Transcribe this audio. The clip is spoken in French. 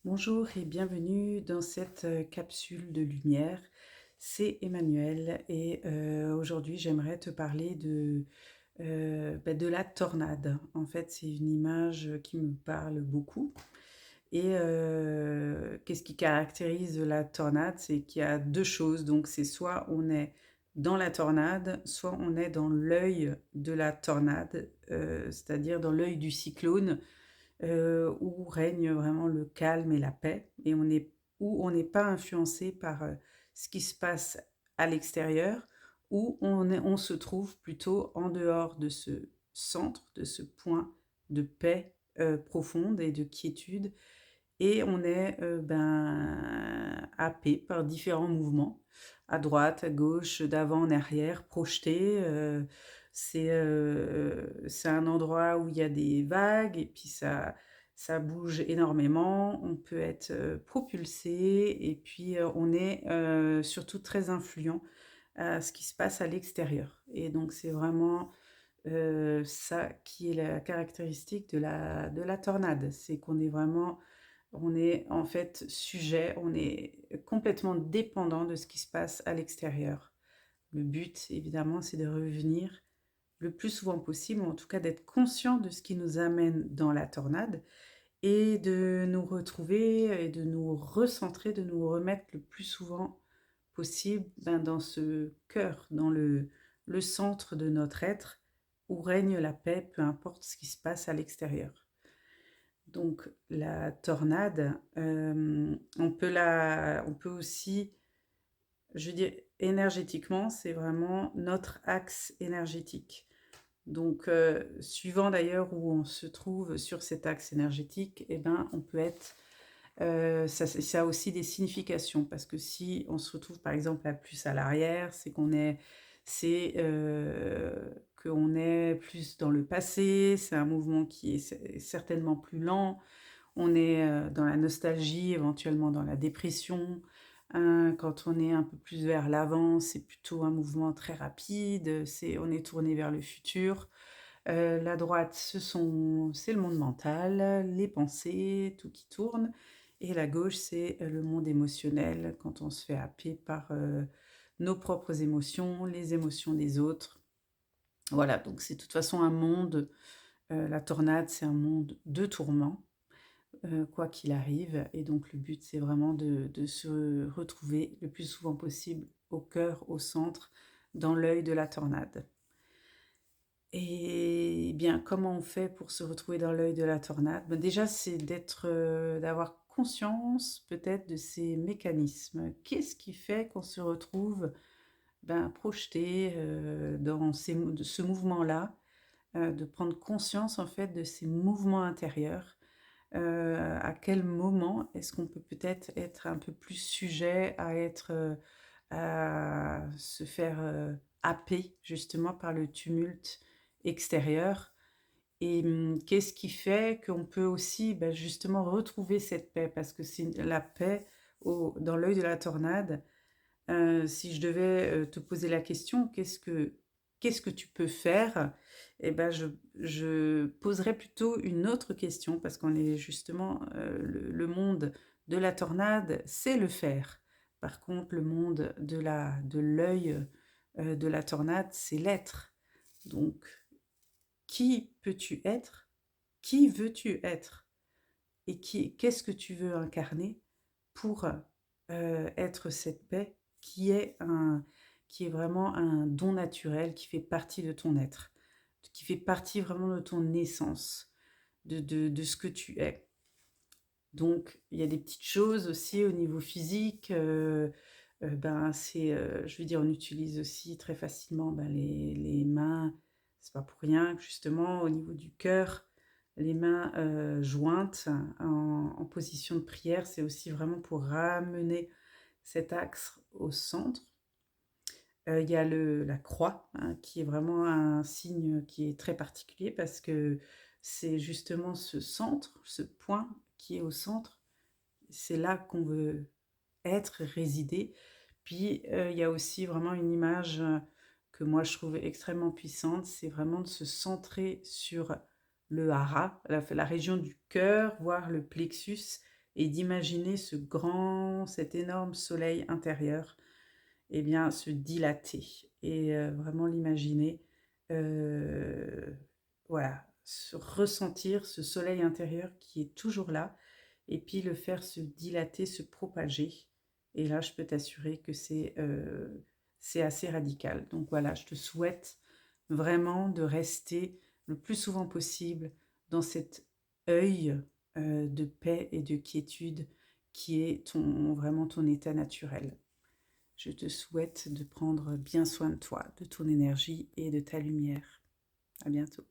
Bonjour et bienvenue dans cette capsule de lumière. C'est Emmanuel et aujourd'hui j'aimerais te parler de la tornade. En fait, c'est une image qui me parle beaucoup. Et qu'est-ce qui caractérise la tornade? C'est qu'il y a deux choses. Donc c'est soit on est dans la tornade, soit on est dans l'œil de la tornade, c'est-à-dire dans l'œil du cyclone où règne vraiment le calme et la paix et où on n'est pas influencé par, ce qui se passe à l'extérieur, où on se trouve plutôt en dehors de ce centre, de ce point de paix, profonde et de quiétude et on est, happé par différents mouvements, à droite, à gauche, d'avant en arrière, projetés, c'est un endroit où il y a des vagues et puis ça bouge énormément. On peut être, propulsé et puis, on est, surtout très influent à ce qui se passe à l'extérieur et donc c'est vraiment, ça qui est la caractéristique de la tornade. C'est qu'on est vraiment on est en fait sujet, on est complètement dépendant de ce qui se passe à l'extérieur. Le but, évidemment, c'est de revenir le plus souvent possible, ou en tout cas d'être conscient de ce qui nous amène dans la tornade et de nous retrouver et de nous recentrer, de nous remettre le plus souvent possible dans ce cœur, dans le centre de notre être où règne la paix, peu importe ce qui se passe à l'extérieur. Donc la tornade, on peut aussi, je veux dire, énergétiquement, c'est vraiment notre axe énergétique. Donc, suivant d'ailleurs où on se trouve sur cet axe énergétique, eh ben, on peut être, ça a aussi des significations parce que si on se retrouve par exemple à plus à l'arrière, qu'on est plus dans le passé, c'est un mouvement qui est certainement plus lent. On est, dans la nostalgie, éventuellement dans la dépression. Quand on est un peu plus vers l'avant, c'est plutôt un mouvement très rapide, on est tourné vers le futur. La droite, c'est le monde mental, les pensées, tout qui tourne et la gauche, c'est, le monde émotionnel, quand on se fait happer par, nos propres émotions, les émotions des autres. Voilà, donc c'est de toute façon un monde, la tornade, c'est un monde de tourments, quoi qu'il arrive et donc le but, c'est vraiment de se retrouver le plus souvent possible au cœur, au centre, dans l'œil de la tornade. Et bien, comment on fait pour se retrouver dans l'œil de la tornade? Ben, déjà, c'est d'avoir conscience peut-être de ces mécanismes. Qu'est-ce qui fait qu'on se retrouve, projeté, dans de ce mouvement-là? De prendre conscience en fait de ces mouvements intérieurs. À quel moment est-ce qu'on peut peut-être être un peu plus sujet à à se faire, happer justement par le tumulte extérieur et qu'est-ce qui fait qu'on peut aussi, justement retrouver cette paix? Parce que c'est la paix au dans l'œil de la tornade. Si je devais, te poser la question: qu'est-ce que tu peux faire? Et ben, je poserais plutôt une autre question parce qu'on est justement, le monde de la tornade, c'est le faire. Par contre, le monde de l'œil, de la tornade, c'est l'être. Donc, qui peux-tu être? Qui veux-tu être? Et qu'est-ce que tu veux incarner pour, être cette paix qui est vraiment un don naturel, qui fait partie de ton être, qui fait partie vraiment de ton essence, de ce que tu es. Donc il y a des petites choses aussi au niveau physique, je veux dire, on utilise aussi très facilement, les mains. C'est pas pour rien que justement au niveau du cœur, les mains, jointes en position de prière, c'est aussi vraiment pour ramener cet axe au centre. Il y a la croix, hein, qui est vraiment un signe qui est très particulier parce que c'est justement ce centre, ce point qui est au centre, c'est là qu'on veut être, résider. Puis, il y a aussi vraiment une image, que moi je trouve extrêmement puissante, c'est vraiment de se centrer sur le hara, la région du cœur, voire le plexus et d'imaginer cet énorme soleil intérieur, eh bien, se dilater et vraiment l'imaginer, heu, voilà, ressentir ce soleil intérieur qui est toujours là et puis le faire se dilater, se propager et là, je peux t'assurer que c'est assez radical. Donc voilà, je te souhaite vraiment de rester le plus souvent possible dans cet œil, de paix et de quiétude qui est vraiment ton état naturel. Je te souhaite de prendre bien soin de toi, de ton énergie et de ta lumière. À bientôt.